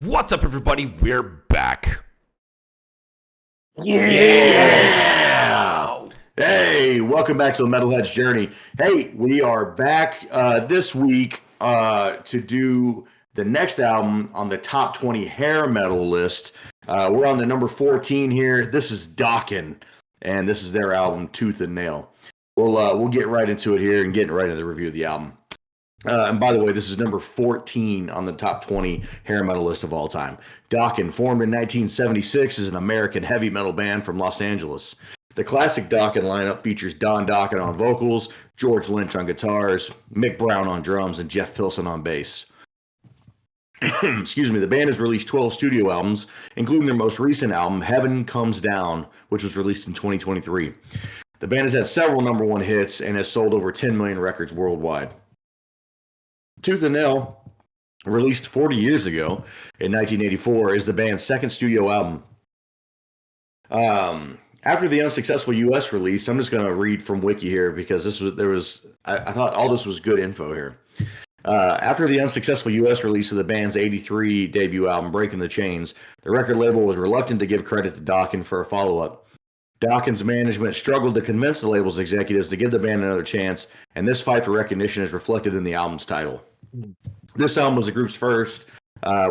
What's up, everybody? We're back. Yeah! Hey, welcome back to the Metalhead's Journey. Hey, we are back this week to do the next album on the top 20 hair metal list. We're on the number 14 here. This is Dokken, and this is their album, Tooth and Nail. We'll get right into it here and get right into the review of the album. And by the way, this is number 14 on the top 20 hair metal list of all time. Dokken, formed in 1976, is an American heavy metal band from Los Angeles. The classic Dokken lineup features Don Dokken on vocals, George Lynch on guitars, Mick Brown on drums, and Jeff Pilson on bass. Excuse me. The band has released 12 studio albums, including their most recent album, Heaven Comes Down, which was released in 2023. The band has had several number one hits and has sold over 10 million records worldwide. Tooth and Nail, released 40 years ago in 1984, is the band's second studio album. After the unsuccessful U.S. release, I'm just going to read from Wiki here because I thought all this was good info here. After the unsuccessful U.S. release of the band's 83 debut album, Breaking the Chains, the record label was reluctant to give credit to Dokken for a follow-up. Dokken's management struggled to convince the label's executives to give the band another chance, and this fight for recognition is reflected in the album's title. This album was the group's first,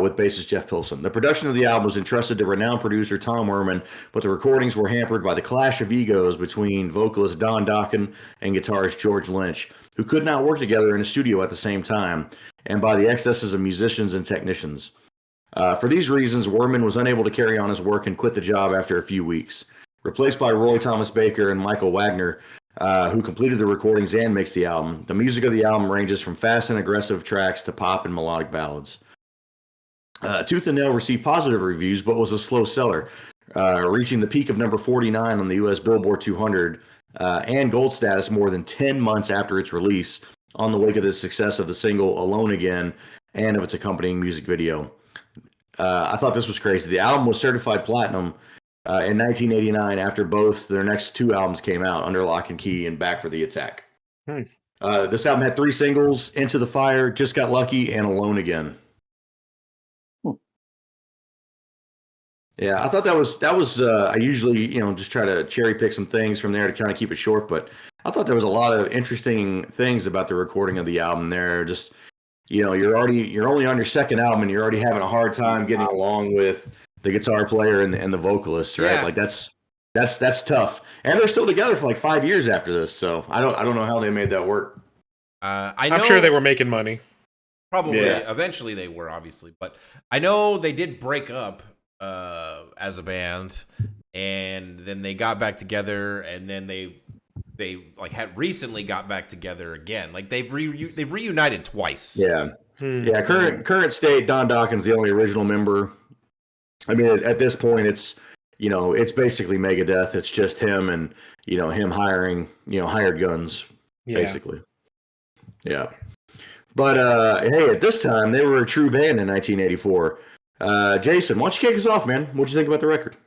with bassist Jeff Pilson. The production of the album was entrusted to renowned producer Tom Werman, but the recordings were hampered by the clash of egos between vocalist Don Dokken and guitarist George Lynch, who could not work together in a studio at the same time, and by the excesses of musicians and technicians. For these reasons, Werman was unable to carry on his work and quit the job after a few weeks. Replaced by Roy Thomas Baker and Michael Wagner, who completed the recordings and mixed the album. The music of the album ranges from fast and aggressive tracks to pop and melodic ballads. Tooth and Nail received positive reviews, but was a slow seller, reaching the peak of number 49 on the U.S. Billboard 200 and gold status more than 10 months after its release, on the wake of the success of the single Alone Again and of its accompanying music video. I thought this was crazy. The album was certified platinum in 1989, after both their next two albums came out, Under Lock and Key and Back for the Attack. This album had three singles: Into the Fire, Just Got Lucky, and Alone Again. Yeah, I thought that was. I usually, just try to cherry pick some things from there to kind of keep it short, but I thought there was a lot of interesting things about the recording of the album there. Just, you're only on your second album and you're already having a hard time getting along with the guitar player and the vocalist, right? Yeah. Like that's tough. And they're still together for like 5 years after this, so I don't know how they made that work. I'm sure they were making money. Probably. Yeah. Eventually they were, obviously. But I know they did break up as a band, and then they got back together, and then they like had recently got back together again. Like they've reunited twice. Yeah. Yeah, current state, Don Dokken's the only original member. I mean, at this point, it's basically Megadeth. It's just him and him hiring hired guns, basically. Yeah, but hey, at this time they were a true band in 1984. Jason, why don't you kick us off, man? What'd you think about the record?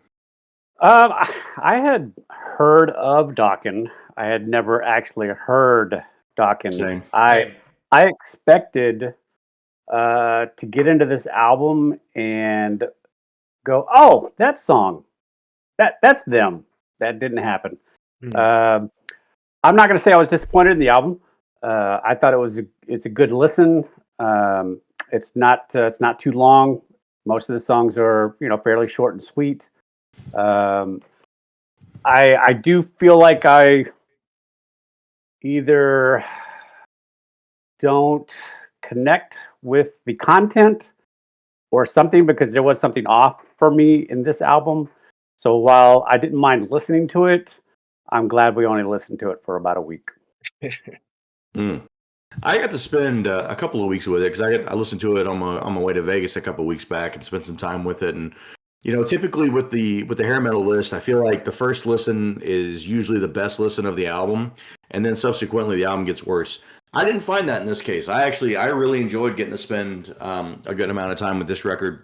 I had heard of Dokken. I had never actually heard Dokken. Same. I expected to get into this album and go, oh, that song, that's them. That didn't happen. I'm not going to say I was disappointed in the album. I thought it's a good listen. It's not too long. Most of the songs are fairly short and sweet. I do feel like I either don't connect with the content or something, because there was something off for me in this album. So while I didn't mind listening to it, I'm glad we only listened to it for about a week. I got to spend a couple of weeks with it because I listened to it on my way to Vegas a couple of weeks back and spent some time with it. And typically with the hair metal list, I feel like the first listen is usually the best listen of the album, and then subsequently the album gets worse. I didn't find that in this case. I really enjoyed getting to spend a good amount of time with this record.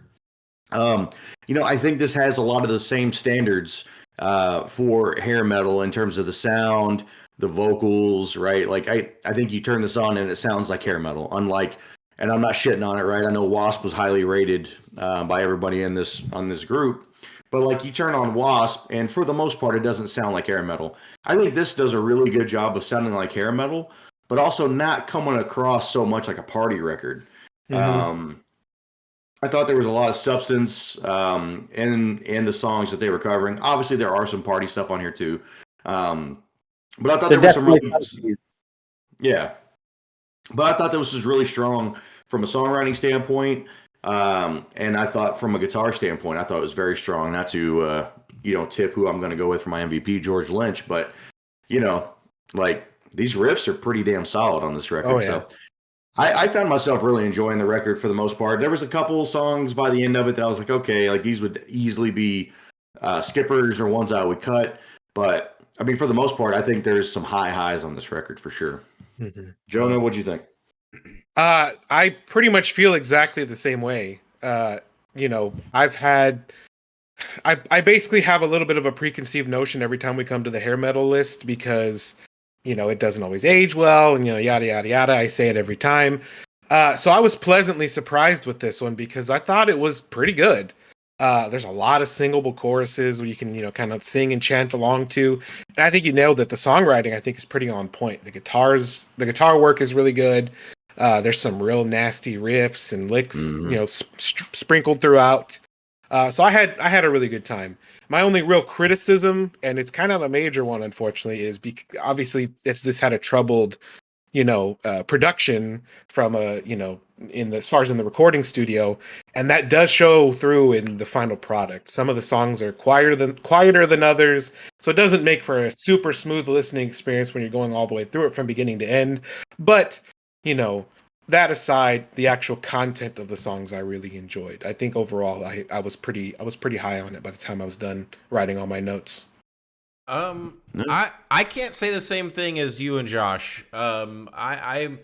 I think this has a lot of the same standards for hair metal in terms of the sound, the vocals, right? Like I think you turn this on and it sounds like hair metal, unlike and I'm not shitting on it, right? I know Wasp was highly rated by everybody on this group, but like you turn on Wasp, and for the most part, it doesn't sound like hair metal. I think this does a really good job of sounding like hair metal, but also not coming across so much like a party record. I thought there was a lot of substance in the songs that they were covering. Obviously, there are some party stuff on here too, but I thought there was some really, yeah. But I thought this was really strong from a songwriting standpoint, and I thought from a guitar standpoint, I thought it was very strong. Not to tip who I'm going to go with for my MVP, George Lynch, but like these riffs are pretty damn solid on this record. Oh, yeah. So I found myself really enjoying the record for the most part. There was a couple songs by the end of it that I was like, okay, like these would easily be skippers or ones I would cut. But I mean, for the most part, I think there's some high highs on this record for sure. Jonah, what'd you think? I pretty much feel exactly the same way. I basically have a little bit of a preconceived notion every time we come to the hair metal list because, it doesn't always age well and, yada, yada, yada. I say it every time. So I was pleasantly surprised with this one because I thought it was pretty good. There's a lot of singable choruses where you can, kind of sing and chant along to. And I think you nailed it. The songwriting, I think, is pretty on point. The guitar work is really good. There's some real nasty riffs and licks, sprinkled throughout. So I had a really good time. My only real criticism, and it's kind of a major one, unfortunately, is obviously if this had a troubled, production from as far as in the recording studio, and that does show through in the final product. Some of the songs are quieter than others, so it doesn't make for a super smooth listening experience when you're going all the way through it from beginning to end. But that aside, the actual content of the songs I really enjoyed. I think overall I was pretty high on it by the time I was done writing all my notes. I can't say the same thing as you and Josh. I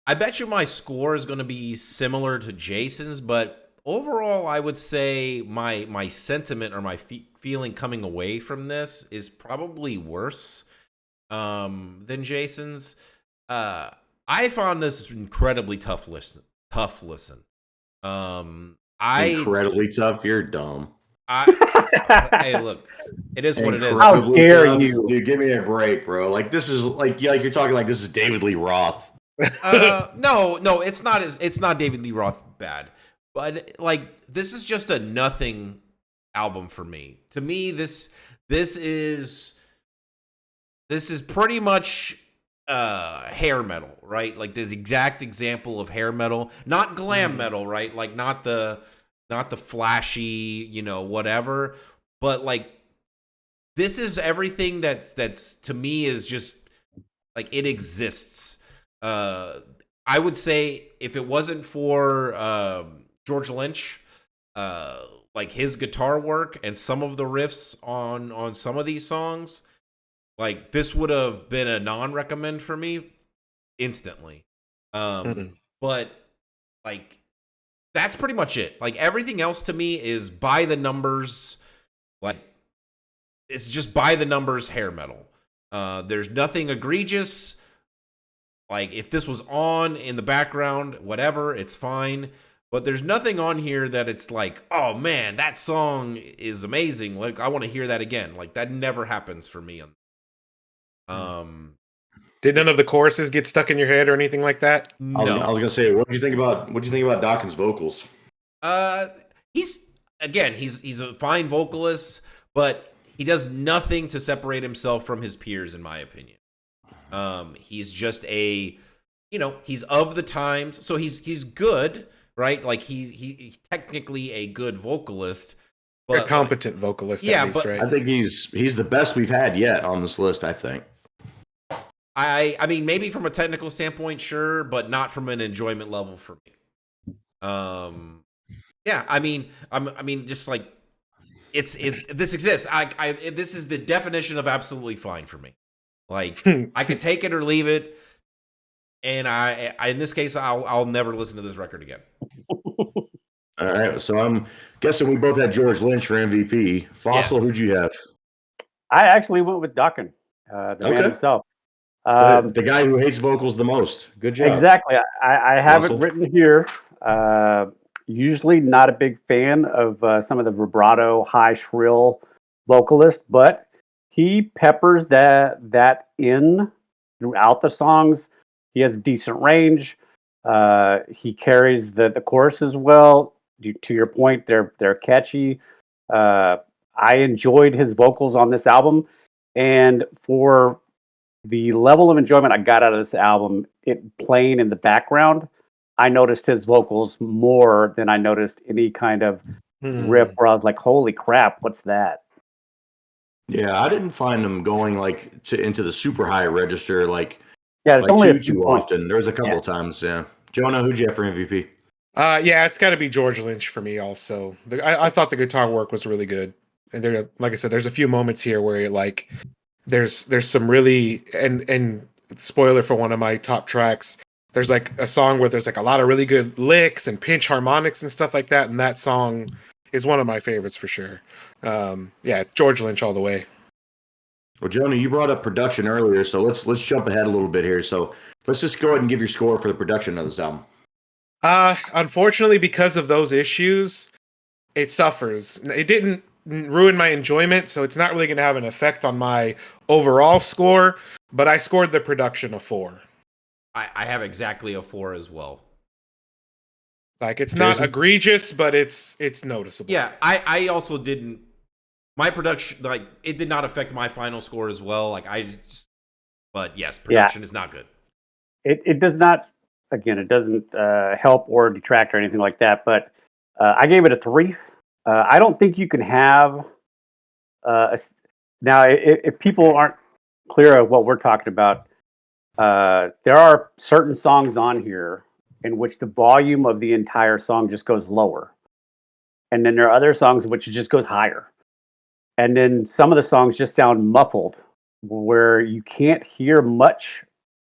bet you my score is going to be similar to Jason's, but overall I would say my sentiment or my feeling coming away from this is probably worse than Jason's. I found this incredibly tough listen. Incredibly tough. You're dumb. Hey, look, it is what it is. How dare you, dude? Give me a break, bro. Like this is like you're talking like this is David Lee Roth. No, it's not. It's not David Lee Roth bad, but like this is just a nothing album for me. To me, this is pretty much hair metal, right? Like the exact example of hair metal, not glam metal, right? Like not the flashy, whatever, but like this is everything that's to me is just like it exists. I would say if it wasn't for George Lynch, like his guitar work and some of the riffs on some of these songs, like this would have been a non-recommend for me instantly. But like that's pretty much it. Like everything else to me is by the numbers. Like it's just by the numbers hair metal. There's nothing egregious. Like if this was on in the background, whatever, it's fine. But there's nothing on here that it's like, oh man, that song is amazing. Like I want to hear that again. Like that never happens for me. Did none of the choruses get stuck in your head or anything like that? No. I was gonna say, what do you think about Dokken's vocals? He's a fine vocalist, but he does nothing to separate himself from his peers, in my opinion. He's just he's of the times, so he's good, right? Like he's technically a good vocalist, but a competent vocalist, yeah, at least, but right? I think he's the best we've had yet on this list. I think. I mean, maybe from a technical standpoint, sure, but not from an enjoyment level for me. Yeah, I mean, just like this exists. This is the definition of absolutely fine for me. Like I could take it or leave it, and I in this case, I'll never listen to this record again. All right, so I'm guessing we both had George Lynch for MVP. Fossil, Who'd you have? I actually went with Dokken, the man himself. The guy who hates vocals the most. Good job, Exactly. I have it Russell. written here. Uh, Usually not a big fan of some of the vibrato, high shrill vocalist, but he peppers that in throughout the songs. He has decent range. He carries the choruses well. To your point, they're catchy. Uh, I enjoyed his vocals on this album, and for the level of enjoyment I got out of this album, it playing in the background, I noticed his vocals more than I noticed any kind of riff where I was like, "Holy crap, what's that?" Yeah, I didn't find him going into the super high register Yeah, it's like only a too few points. often. There was a couple Yeah. of times. Yeah, Jonah, who'd you have for MVP? Yeah, it's got to be George Lynch for me. Also, I thought the guitar work was really good, and there, like I said, there's a few moments here where like there's some really and spoiler for one of my top tracks. There's like a song where there's like a lot of really good licks and pinch harmonics and stuff like that, and that song is one of my favorites for sure. Yeah, George Lynch all the way. Well, Jonah, you brought up production earlier, so let's jump ahead a little bit here. So let's just go ahead and give your score for the production of this album. Unfortunately, because of those issues, it suffers. It didn't ruin my enjoyment, so it's not really going to have an effect on my overall score. But I scored the production a 4. I have exactly a 4 as well. Like it's not Jason? egregious, but it's noticeable. Yeah, I also didn't. My production, like, it did not affect my final score as well. But yes, production is not good. It does not. Again, it doesn't help or detract or anything like that. But I gave it a 3. I don't think you can have now. If people aren't clear of what we're talking about, there are certain songs on here in which the volume of the entire song just goes lower, and then there are other songs in which it just goes higher, and then some of the songs just sound muffled, where you can't hear much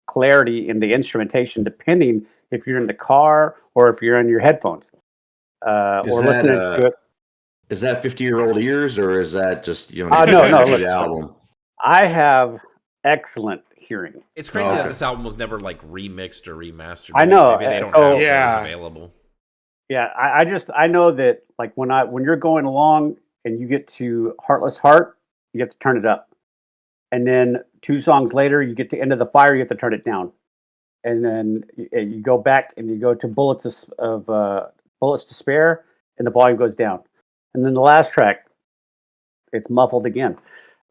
clarity in the instrumentation, depending if you're in the car or if you're in your headphones or listening to it. Is that 50-year-old ears, or is that just No, the look, album? I have excellent hearing. It's crazy Okay. that this album was never like remixed or remastered. I know, Maybe they don't so- have Yeah. those available. Yeah, I know that like when you're going along and you get to Heartless Heart, you have to turn it up. And then 2 songs later, you get to End of the Fire, you have to turn it down. And then you go back and you go to Bullets to Spare, and the volume goes down. And then the last track, it's muffled again.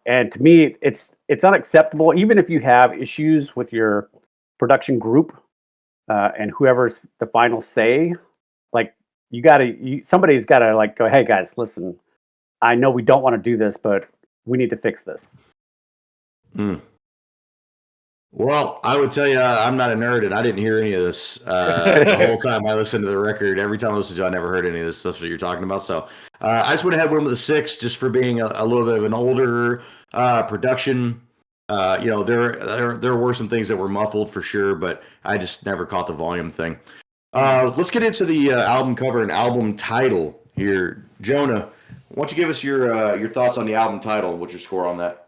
And to me, it's unacceptable. Even if you have issues with your production group and whoever's the final say, like somebody's got to like go, hey guys, listen, I know we don't want to do this, but we need to fix this. Well, I would tell you, I'm not a nerd, and I didn't hear any of this the whole time I listened to the record. Every time I listened to it, I never heard any of this stuff that you're talking about. So I just went ahead with a 6, just for being a little bit of an older production. There were some things that were muffled for sure, but I just never caught the volume thing. Let's get into the album cover and album title here. Jonah, why don't you give us your thoughts on the album title? What's your score on that?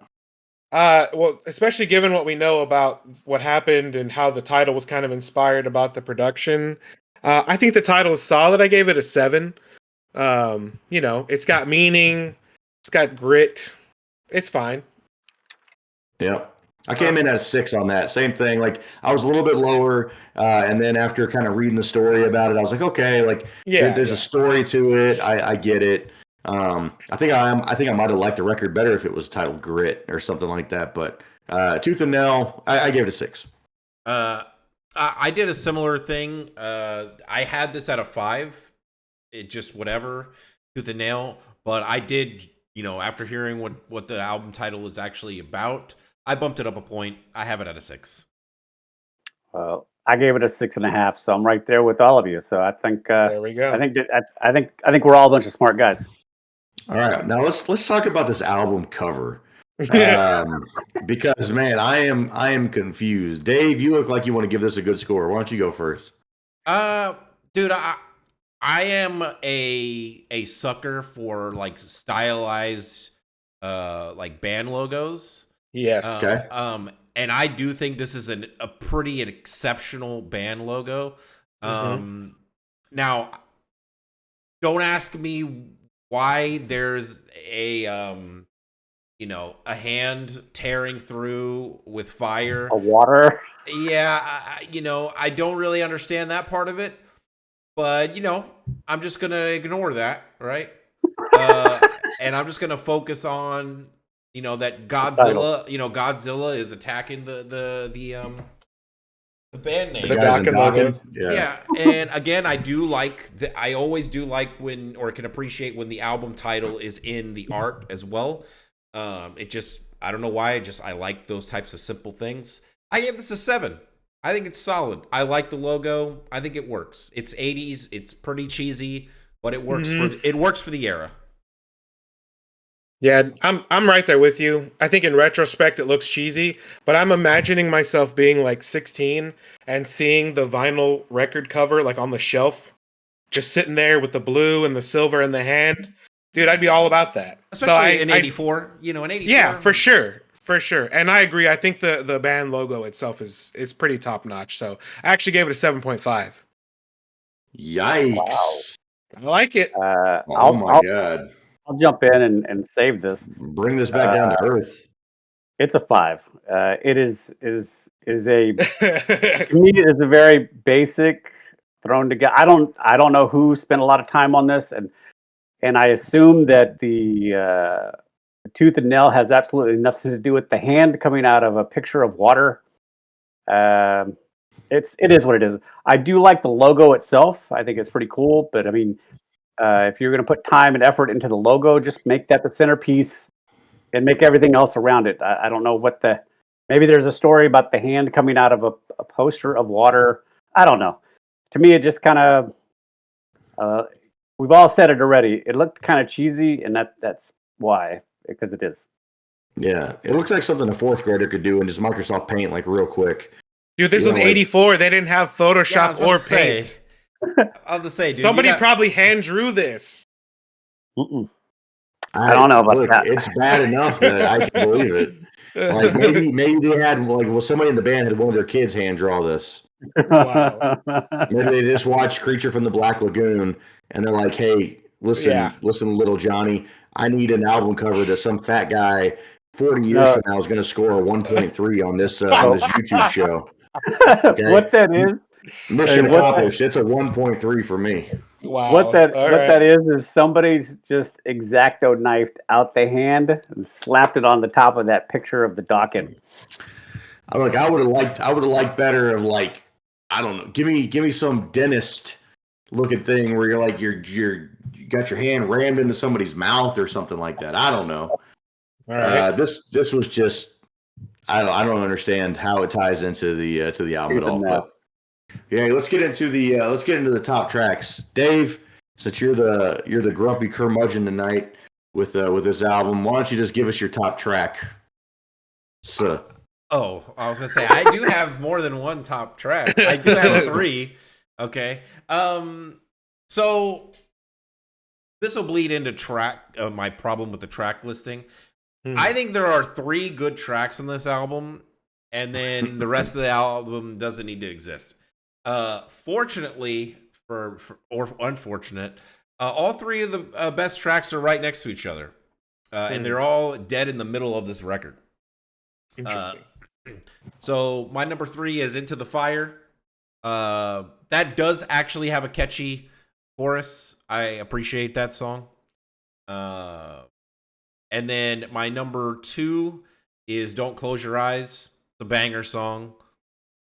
Well, especially given what we know about what happened and how the title was kind of inspired about the production, I think the title is solid. I gave it a 7. It's got meaning, it's got grit, it's fine. Yeah. I came in at a 6 on that. Same thing. Like, I was a little bit lower, and then after kind of reading the story about it, I was like, okay, like there's a story to it. I get it. I think I might have liked the record better if it was titled Grit or something like that. But Tooth and Nail, I gave it a 6. I did a similar thing. I had this at a 5. It just whatever, Tooth and Nail. But I did, after hearing what the album title is actually about, I bumped it up a point. I have it at a 6. I gave it a 6.5, so I'm right there with all of you. So I think There we go. I think we're all a bunch of smart guys. All right, now let's talk about this album cover. Because man, I am confused. Dave, you look like you want to give this a good score. Why don't you go first? Dude, I am a sucker for like stylized like band logos. Yes. Okay. And I do think this is a pretty exceptional band logo. Now, don't ask me why there's a a hand tearing through with fire. A water. Yeah, I don't really understand that part of it, but I'm just gonna ignore that, right? And I'm just gonna focus on that Godzilla is attacking the band name. The The guys in Dokken logo. Dokken. Yeah, and again, I always do like when, or can appreciate when the album title is in the art as well. It just, I don't know why, I like those types of simple things. I gave this a 7. I think it's solid. I like the logo. I think it works. It's 80s. It's pretty cheesy, but it works for the era. Yeah, I'm right there with you. I think in retrospect it looks cheesy, but I'm imagining myself being like 16 and seeing the vinyl record cover like on the shelf, just sitting there with the blue and the silver in the hand. Dude, I'd be all about that. Especially in 84, in 84. Yeah, for sure. For sure. And I agree. I think the band logo itself is pretty top notch. So I actually gave it a 7.5. Yikes! I like it. Oh my god! I'll jump in and save this. Bring this back down to earth. It's a 5. It is a to me it is a very basic thrown together. I don't know who spent a lot of time on this, and I assume that the tooth and nail has absolutely nothing to do with the hand coming out of a picture of water. It is what it is. I do like the logo itself. I think it's pretty cool. But I mean, if you're going to put time and effort into the logo, just make that the centerpiece and make everything else around it. I don't know maybe there's a story about the hand coming out of a poster of water. I don't know. To me, it just kind of, we've all said it already. It looked kind of cheesy, and that's why, because it is. Yeah, it looks like something a fourth grader could do in just Microsoft Paint, like real quick. Dude, this was 84. They didn't have Photoshop or Paint. I'll just say, dude, somebody probably hand drew this. I don't know about that. It's bad enough that I can believe it. Like maybe they had somebody in the band had one of their kids hand draw this. Wow. Maybe they just watched Creature from the Black Lagoon and they're like, "Hey, listen, little Johnny, I need an album cover that some fat guy 40 years from now is going to score a 1.3 on this YouTube show." Okay? What that is? Mission accomplished. It's a 1.3 for me. Wow. What that is somebody's just X-Acto knifed out the hand and slapped it on the top of that picture of the Dokken. I would have liked better of like, I don't know. Give me some dentist looking thing where you're like you got your hand rammed into somebody's mouth or something like that. I don't know. All right. This was just I don't understand how it ties into the to the album at all. But yeah, let's get into the top tracks. Dave, since you're the grumpy curmudgeon tonight with this album, why don't you just give us your top track? So. Oh, I was gonna say I do have more than one top track. I do have 3. Okay. So this will bleed into my problem with the track listing. I think there are 3 good tracks on this album, and then the rest of the album doesn't need to exist. Fortunately, or unfortunate, all 3 of the best tracks are right next to each other, and they're all dead in the middle of this record. Interesting. So my number 3 is Into the Fire. That does actually have a catchy chorus. I appreciate that song. And then my number 2 is Don't Close Your Eyes. It's a banger song.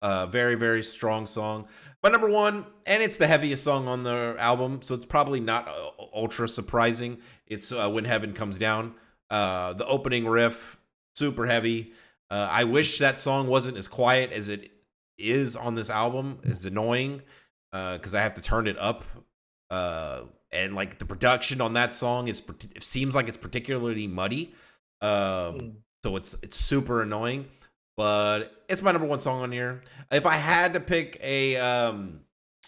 Very, very strong song. My number 1, and it's the heaviest song on the album, so it's probably not ultra surprising. It's When Heaven Comes Down. The opening riff, super heavy. I wish that song wasn't as quiet as it is on this album. It's annoying because I have to turn it up. And like the production on that song it seems like it's particularly muddy. So it's super annoying. But it's my number 1 song on here. If I had to pick a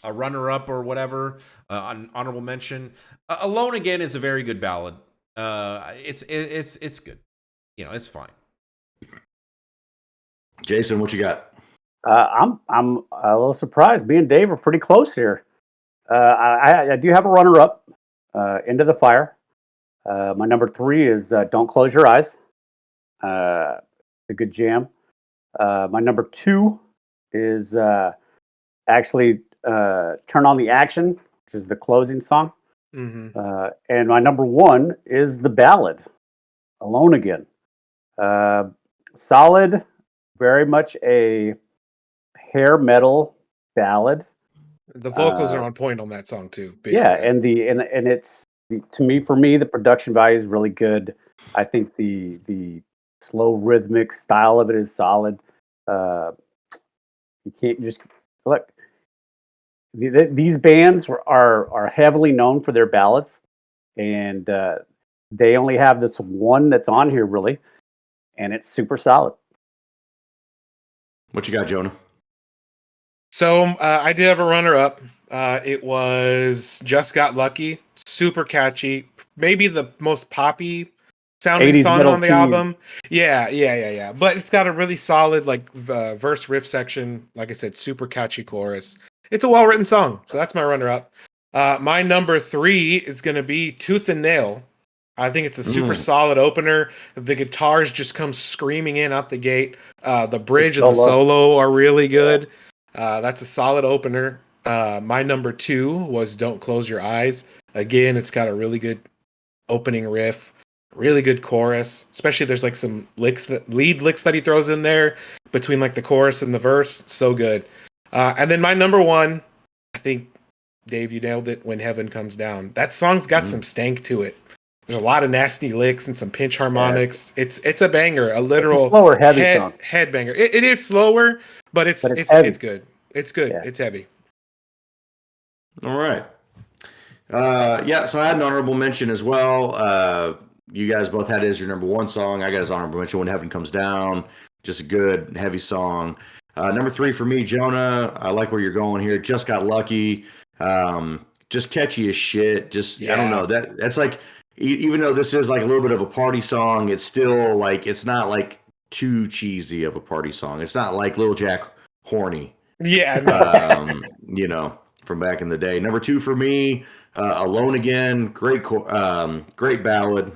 runner-up or whatever, an honorable mention, Alone Again is a very good ballad. It's good. It's fine. Jason, what you got? I'm a little surprised. Me and Dave are pretty close here. I do have a runner-up, Into the Fire. My number 3 is Don't Close Your Eyes. A good jam. My number 2 is actually Turn on the Action, which is the closing song. And my number 1 is the ballad, Alone Again. Solid, very much a hair metal ballad. The vocals are on point on that song too. Big Yeah, time. and it's to me, for me, the production value is really good. I think the slow rhythmic style of it is solid. You can't just look. These bands are heavily known for their ballads, and they only have this one that's on here really, and it's super solid. What you got, Jonah? So I did have a runner-up. It was Just Got Lucky. Super catchy. Maybe the most poppy sounding 80s song metal on the teen. album. Yeah. But it's got a really solid like verse riff section. Like I said, super catchy chorus. It's a well-written song. So that's my runner-up. My number 3 is going to be Tooth and Nail. I think it's a super solid opener. The guitars just come screaming in out the gate. The bridge and the solo are really good. That's a solid opener. My number 2 was Don't Close Your Eyes. Again, it's got a really good opening riff, really good chorus. Especially there's like some lead licks that he throws in there between like the chorus and the verse. So good. And then my number 1, I think Dave, you nailed it. When Heaven Comes Down. That song's got some stank to it. There's a lot of nasty licks and some pinch harmonics. Yeah. It's a banger, a literal it's a slower, heavy song. Head banger. It is slower, but it's good. It's good. Yeah. It's heavy. All right. So I had an honorable mention as well. You guys both had it as your number 1 song. I got his honorable mention, When Heaven Comes Down. Just a good, heavy song. Number 3 for me, Jonah. I like where you're going here. Just Got Lucky. Just catchy as shit. I don't know. That's like, even though this is like a little bit of a party song, it's still like, it's not like too cheesy of a party song. It's not like Lil Jack Horny. Yeah. No. From back in the day. Number 2 for me, Alone Again. Great ballad.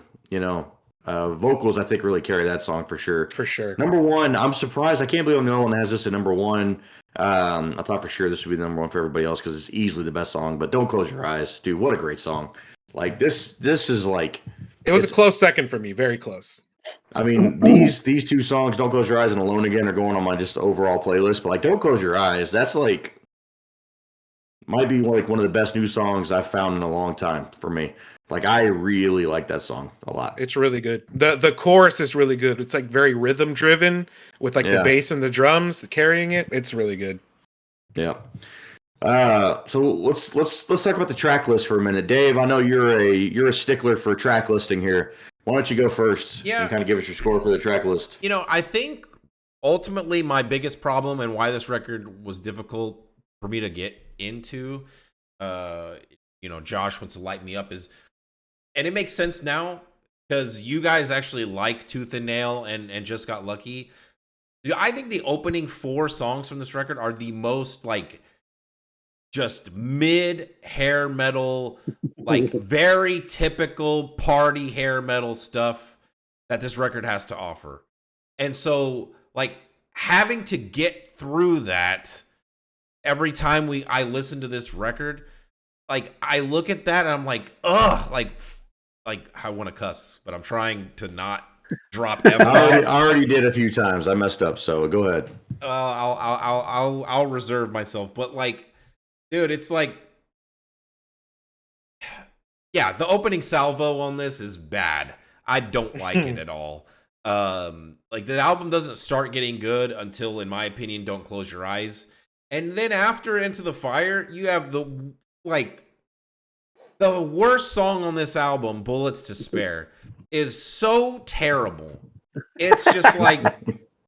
Vocals, I think, really carry that song for sure. For sure. Number 1, I'm surprised. I can't believe no one has this at number 1. I thought for sure this would be the number 1 for everybody else because it's easily the best song. But Don't Close Your Eyes, dude. What a great song! Like this is like. It was a close second for me. Very close. I mean, these 2 songs, Don't Close Your Eyes and Alone Again, are going on my just overall playlist. But like, Don't Close Your Eyes, that's like. Might be like one of the best new songs I've found in a long time for me. Like, I really like that song a lot. It's really good. The chorus is really good. It's like very rhythm driven with like the bass and the drums carrying it. It's really good. Yeah. So let's talk about the track list for a minute. Dave, I know you're a stickler for track listing here. Why don't you go first and kind of give us your score for the track list? I think ultimately my biggest problem and why this record was difficult for me to get into, Josh wants to light me up, and it makes sense now because you guys actually like Tooth and Nail and Just Got Lucky. I think the opening 4 songs from this record are the most like just mid hair metal, like very typical party hair metal stuff that this record has to offer. And so like having to get through that every time I listen to this record, like I look at that and I'm like, ugh, like I want to cuss, but I'm trying to not drop F-bombs. I already did a few times. I messed up, so go ahead. I'll reserve myself. But like, dude, it's like, yeah, the opening salvo on this is bad. I don't like it at all. Like the album doesn't start getting good until, in my opinion, Don't Close Your Eyes. And then after Into the Fire, you have the worst song on this album, Bullets to Spare, is so terrible. It's just like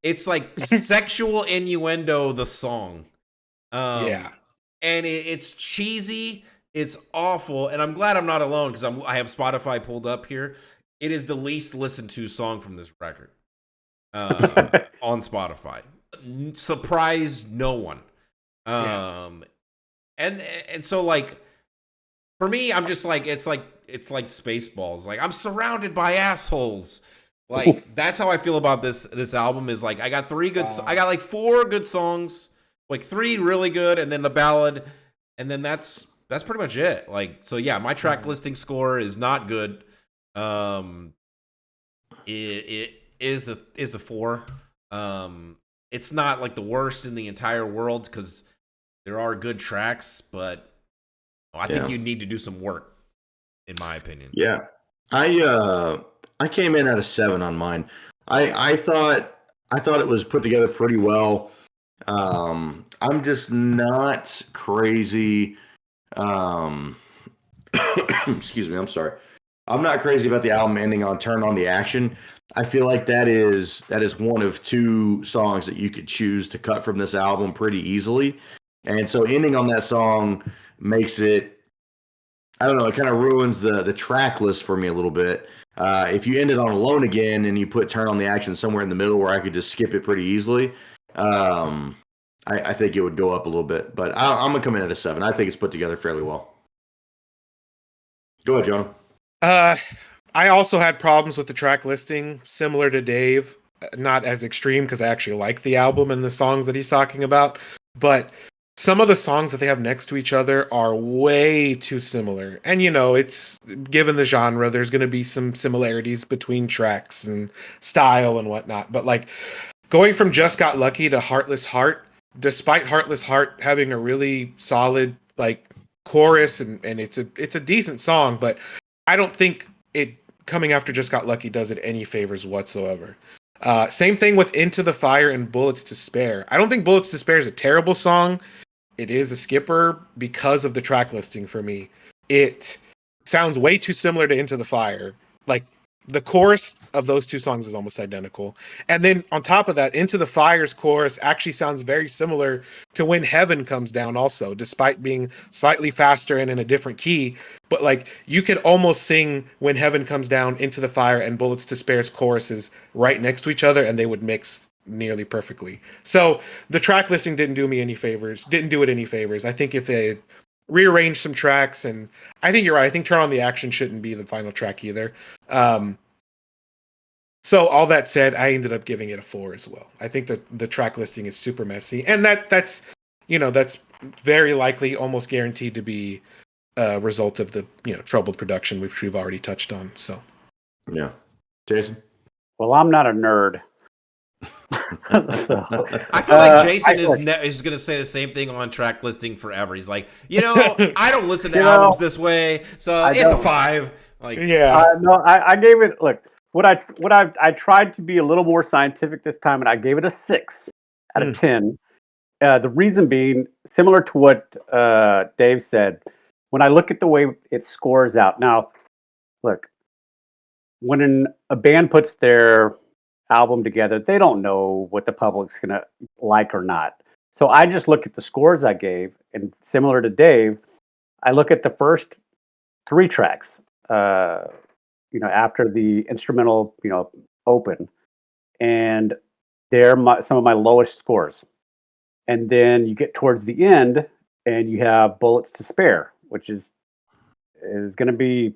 it's like sexual innuendo, the song. And it's cheesy, it's awful, and I'm glad I'm not alone because I have Spotify pulled up here. It is the least listened to song from this record on Spotify. surprised no one. And so like for me, I'm just like it's like Spaceballs. Like I'm surrounded by assholes. Like that's how I feel about this album. Is like I got like 4 good songs, like 3 really good, and then the ballad, and then that's pretty much it. Like so, yeah, my track listing score is not good. It is a 4. It's not like the worst in the entire world because there are good tracks, but I think you need to do some work, in my opinion. Yeah, I came in at a 7 on mine. I thought it was put together pretty well. I'm just not crazy. Excuse me, I'm sorry. I'm not crazy about the album ending on "Turn on the Action." I feel like that is one of 2 songs that you could choose to cut from this album pretty easily, and so ending on that song makes it. I don't know. It kind of ruins the track list for me a little bit. If you ended on "Alone Again" and you put "Turn on the Action" somewhere in the middle where I could just skip it pretty easily, I think it would go up a little bit. But I'm gonna come in at a 7. I think it's put together fairly well. Go ahead, Jonah. I also had problems with the track listing, similar to Dave. Not as extreme because I actually like the album and the songs that he's talking about, but some of the songs that they have next to each other are way too similar. And it's given the genre, there's going to be some similarities between tracks and style and whatnot. But like going from Just Got Lucky to Heartless Heart, despite Heartless Heart having a really solid like chorus and it's a decent song, but I don't think it coming after Just Got Lucky does it any favors whatsoever. Same thing with Into the Fire and Bullets to Spare. I don't think Bullets to Spare is a terrible song. It is a skipper because of the track listing for me. It sounds way too similar to Into the Fire. Like the chorus of those 2 songs is almost identical. And then on top of that, Into the Fire's chorus actually sounds very similar to When Heaven Comes Down also, despite being slightly faster and in a different key. But like you could almost sing When Heaven Comes Down, Into the Fire, and Bullets to Spare's choruses right next to each other and they would mix nearly perfectly. So the track listing didn't do it any favors. I think if they rearrange some tracks, and I think you're right. I think Turn on the Action shouldn't be the final track either. So all that said, I ended up giving it a 4 as well. I think that the track listing is super messy, and that's very likely, almost guaranteed to be a result of the troubled production, which we've already touched on. So yeah, Jason. Well, I'm not a nerd. So, I feel like Jason is going to say the same thing on track listing forever. He's like, I don't listen to albums this way, so it's a 5. Like, yeah, no, I gave it. Look, what I tried to be a little more scientific this time, and I gave it a 6 out of 10. The reason being similar to what Dave said. When I look at the way it scores out, now, look, when a band puts their album together, they don't know what the public's gonna like or not. So I just look at the scores I gave, and similar to Dave, I look at the first 3 tracks, after the instrumental, open, and they're some of my lowest scores. And then you get towards the end, and you have Bullets to Spare, which is going to be,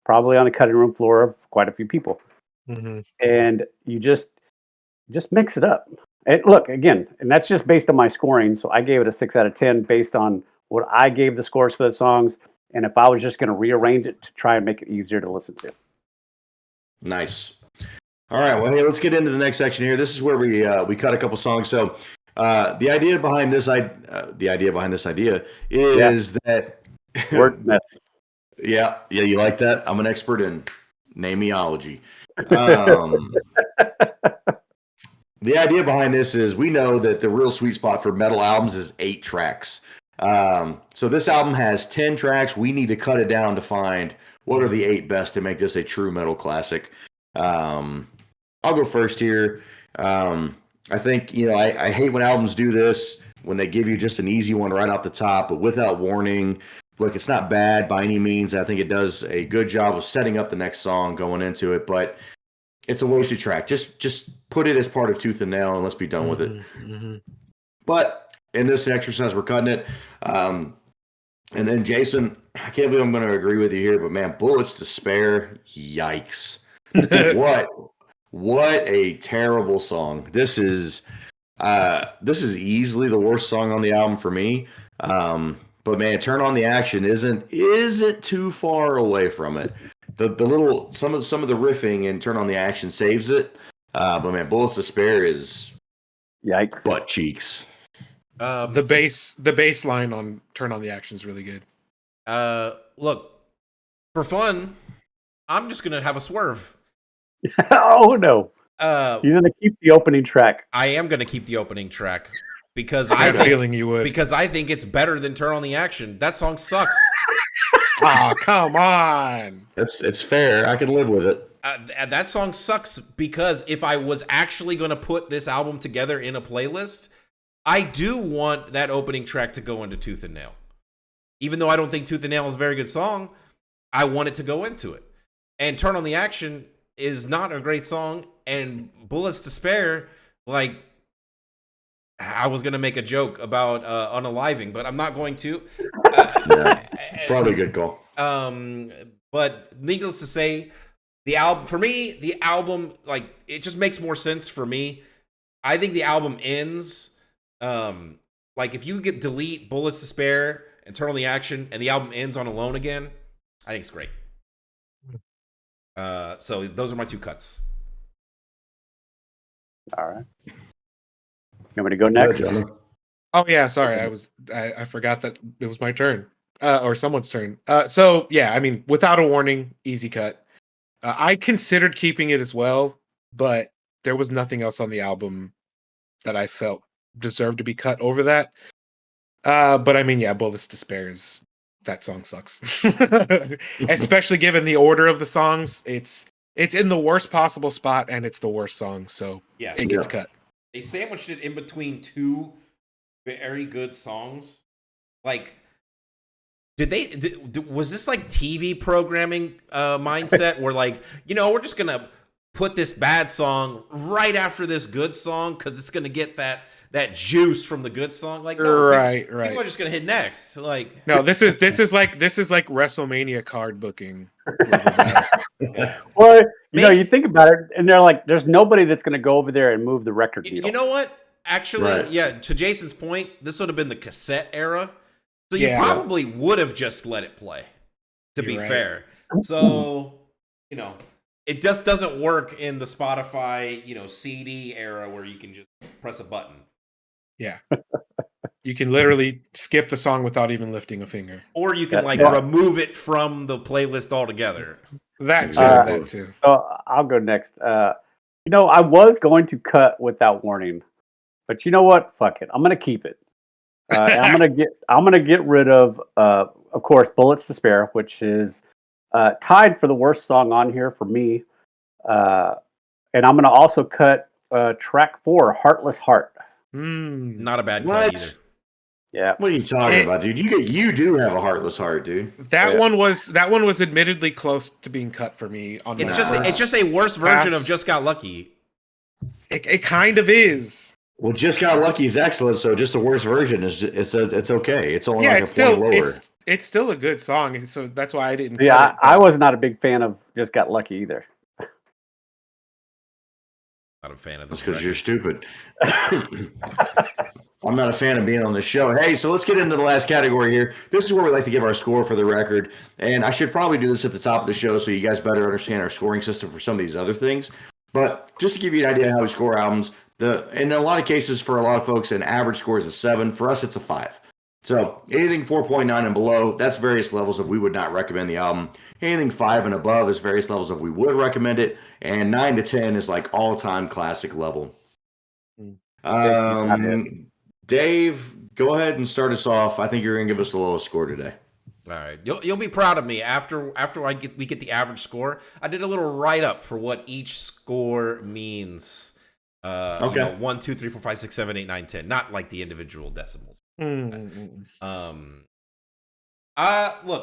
probably on the cutting room floor of quite a few people. Mm-hmm. And you just mix it up. And look, again, and that's just based on my scoring. So I gave it a 6 out of 10 based on what I gave the scores for the songs. And if I was just going to rearrange it to try and make it easier to listen to. Nice. All right. Well, hey, let's get into the next section here. This is where we cut a couple songs. So the idea behind this idea is that Wordsmith. Yeah, you like that? I'm an expert in nameology. The idea behind this is we know that the real sweet spot for metal albums is 8 tracks. So this album has 10 tracks. We need to cut it down to find what are the 8 best to make this a true metal classic. I'll go first here. I think, I hate when albums do this, when they give you just an easy one right off the top, but without warning. Look, it's not bad by any means. I think it does a good job of setting up the next song going into it, but it's a wasted track. Just put it as part of Tooth and Nail and let's be done with it. Mm-hmm. But in this exercise, we're cutting it. And then Jason, I can't believe I'm going to agree with you here, but man, Bullets to Spare, yikes! What a terrible song. This is easily the worst song on the album for me. But man, Turn on the Action isn't too far away from it. The little some of the riffing in Turn on the Action saves it. But man, Bullets to Spare is Yikes. butt cheeks. The bass line on Turn on the Action is really good. Look, for fun, I'm just gonna have a swerve. Oh no. He's gonna keep the opening track. I am gonna keep the opening track because I had a feeling you would. Because I think it's better than Turn on the Action. That song sucks. Oh, come on. It's fair. I can live with it. That song sucks because if I was actually going to put this album together in a playlist, I do want that opening track to go into Tooth and Nail. Even though I don't think Tooth and Nail is a very good song, I want it to go into it. And Turn on the Action is not a great song, and Bullets to Spare, like, I was going to make a joke about unaliving, but I'm not going to. Probably a good call. But needless to say, the album, like, it just makes more sense for me. I think the album ends, like, if you delete Bullets to Spare and Turn on the Action, and the album ends on Alone Again, I think it's great. So those are my two cuts. All right. You want me to go next? Oh yeah, sorry. I forgot that it was my turn. Or someone's turn. So yeah, I mean, Without a Warning, easy cut. I considered keeping it as well, but there was nothing else on the album that I felt deserved to be cut over that. But I mean, yeah, Bullets to Spare that song sucks. Especially given the order of the songs. It's in the worst possible spot and it's the worst song, so yes. It gets cut. They sandwiched it in between two very good songs. Like, was this like TV programming mindset where, like, we're just gonna put this bad song right after this good song because it's gonna get that juice from the good song? Like, no, right. People are just gonna hit next. Like, no, this is like WrestleMania card booking. Well, you think about it, and they're like, there's nobody that's going to go over there and move the record needle. You know what? Actually, Right. Yeah, to Jason's point, this would have been the cassette era. So you probably would have just let it play, to be fair. So, it just doesn't work in the Spotify, CD era where you can just press a button. Yeah. You can literally skip the song without even lifting a finger. Or you can remove it from the playlist altogether. That too. So I'll go next. I was going to cut Without Warning, but you know what? Fuck it. I'm gonna keep it. I'm gonna get rid of course, Bullets to Spare, which is tied for the worst song on here for me. And I'm gonna also cut track 4, Heartless Heart. Not a bad cut either. Yeah. What are you talking about, dude? You do have a heartless heart, dude. That one was admittedly close to being cut for me. It's just a worse version of Just Got Lucky. It kind of is. Well, Just Got Lucky is excellent, so just the worst version is it's okay. It's only like a point lower. It's still a good song, so that's why I didn't. Yeah, I was not a big fan of Just Got Lucky either. Not a fan of this. That's because you're stupid. I'm not a fan of being on the show. Hey, so let's get into the last category here. This is where we like to give our score for the record. And I should probably do this at the top of the show so you guys better understand our scoring system for some of these other things. But just to give you an idea of how we score albums, in a lot of cases for a lot of folks, an average score is a 7. For us, it's a 5. So anything 4.9 and below, that's various levels of we would not recommend the album. Anything 5 and above is various levels of we would recommend it. And 9 to 10 is like all-time classic level. Dave, go ahead and start us off. I think you're going to give us the lowest score today. All right, you'll be proud of me after we get the average score. I did a little write up for what each score means. Okay. 1, 2, 3, 4, 5, 6, 7, 8, 9, 10. Not like the individual decimals. Look,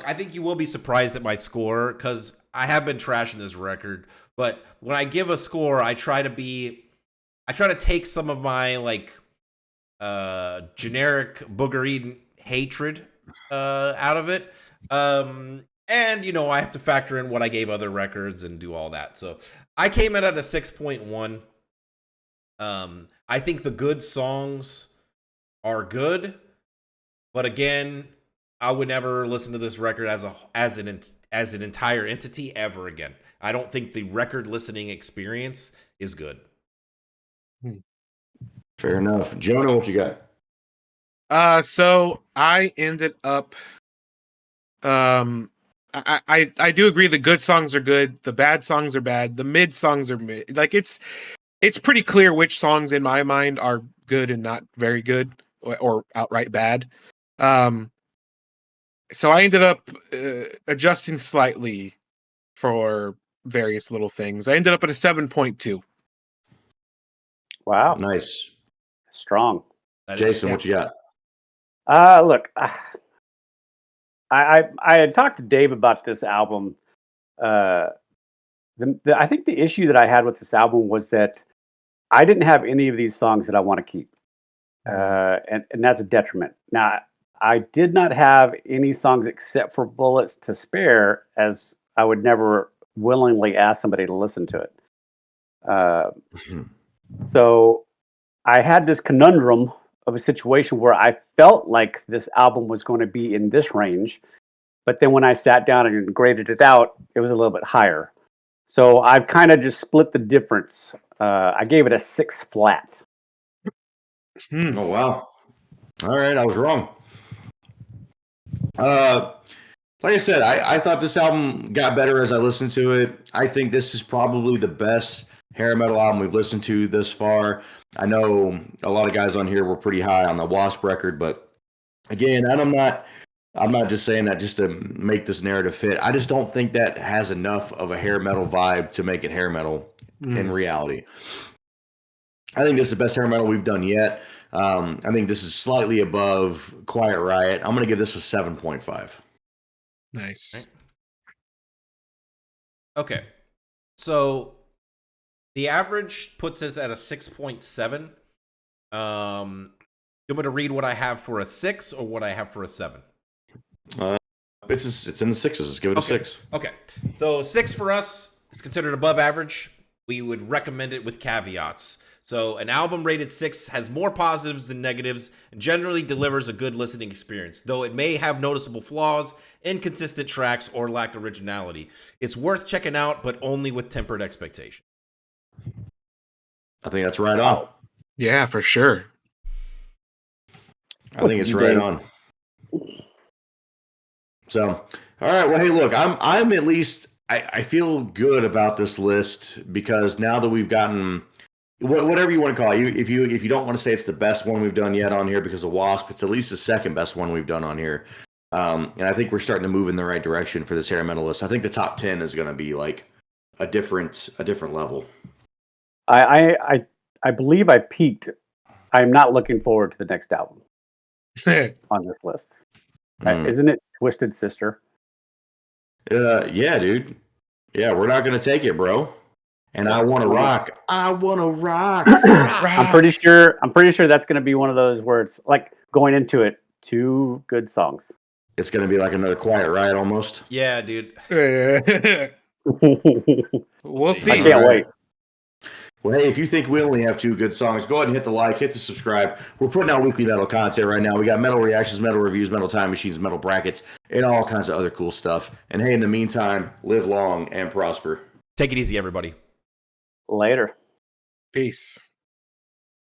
I think you will be surprised at my score because I have been trashing this record But when I give a score, I try to take some of my like generic booger eating hatred out of it. And I have to factor in what I gave other records and do all that. So I came in at a 6.1. I think the good songs are good, but again, I would never listen to this record as an entire entity ever again. I don't think the record listening experience is good. Fair enough. Jonah, what you got? So I ended up I do agree the good songs are good, the bad songs are bad, the mid songs are mid. Like it's pretty clear which songs in my mind are good and not very good or outright bad. So I ended up adjusting slightly for various little things. I ended up at a 7.2. Wow, Nice. strong. Jason, what you got? Look, I had talked to Dave about this album. I think the issue that I had with this album was that I didn't have any of these songs that I want to keep, and that's a detriment. Now, I did not have any songs except for Bullets to Spare, as I would never willingly ask somebody to listen to it. So I had this conundrum of a situation where I felt like this album was going to be in this range, but then when I sat down and graded it out, it was a little bit higher. So I've kind of just split the difference. I gave it a 6 flat. Oh, wow. All right, I was wrong. Like I said, I thought this album got better as I listened to it. I think this is probably the best hair metal album we've listened to this far. I know a lot of guys on here were pretty high on the Wasp record, but again, I'm not just saying that just to make this narrative fit. I just don't think that has enough of a hair metal vibe to make it hair metal in reality. I think this is the best hair metal we've done yet. I think this is slightly above Quiet Riot. I'm going to give this a 7.5. Nice. Okay. So the average puts us at a 6.7. You want me to read what I have for a 6 or what I have for a 7? It's in the 6s. Let's give it a 6. Okay. So 6 for us is considered above average. We would recommend it with caveats. So an album rated 6 has more positives than negatives and generally delivers a good listening experience, though it may have noticeable flaws, inconsistent tracks, or lack originality. It's worth checking out, but only with tempered expectation. I think that's right on. Yeah, for sure. I think it's right on. So, all right. Well, hey, look, I'm at least I feel good about this list because now that we've gotten whatever you want to call it, if you don't want to say it's the best one we've done yet on here because of Wasp, it's at least the second best one we've done on here. And I think we're starting to move in the right direction for this hair metal list. I think the top 10 is going to be like a different level. I believe I peaked. I'm not looking forward to the next album on this list. Isn't it Twisted Sister? Yeah, dude. Yeah, we're not going to take it, bro. And I want to rock. I want to rock. I'm pretty sure that's going to be one of those words, like going into it, 2 good songs. It's going to be like another Quiet Riot almost. Yeah, dude. We'll see. I can't wait. Well, hey, if you think we only have 2 good songs, go ahead and hit the like, hit the subscribe. We're putting out weekly metal content right now. We got metal reactions, metal reviews, metal time machines, metal brackets, and all kinds of other cool stuff. And hey, in the meantime, live long and prosper. Take it easy, everybody. Later. Peace.